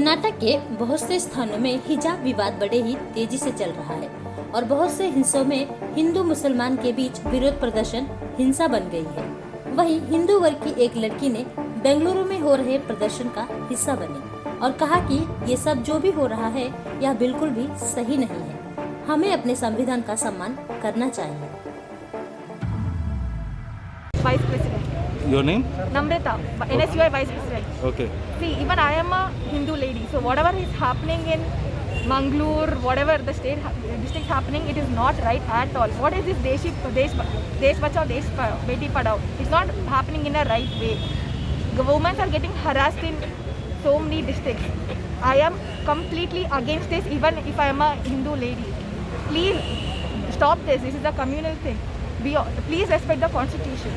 कर्नाटक के बहुत से स्थानों में हिजाब विवाद बड़े ही तेजी से चल रहा है और बहुत से हिस्सों में हिंदू मुसलमान के बीच विरोध प्रदर्शन हिंसा बन गई है। वहीं हिंदू वर्ग की एक लड़की ने बेंगलुरु में हो रहे प्रदर्शन का हिस्सा बनी और कहा कि ये सब जो भी हो रहा है यह बिल्कुल भी सही नहीं है। हमें अपने संविधान का सम्मान करना चाहिए। Vice President. Your name? Namrata, NSUI Vice President. Okay. See, even I am a Hindu lady, so whatever is happening in Mangalore, whatever the district happening, it is not right at all. What is this Desh Bachao, Desh Beti Padhao? It's not happening in a right way. The women are getting harassed in so many districts. I am completely against this, even if I am a Hindu lady. Please stop this. This is a communal thing. Please respect the constitution.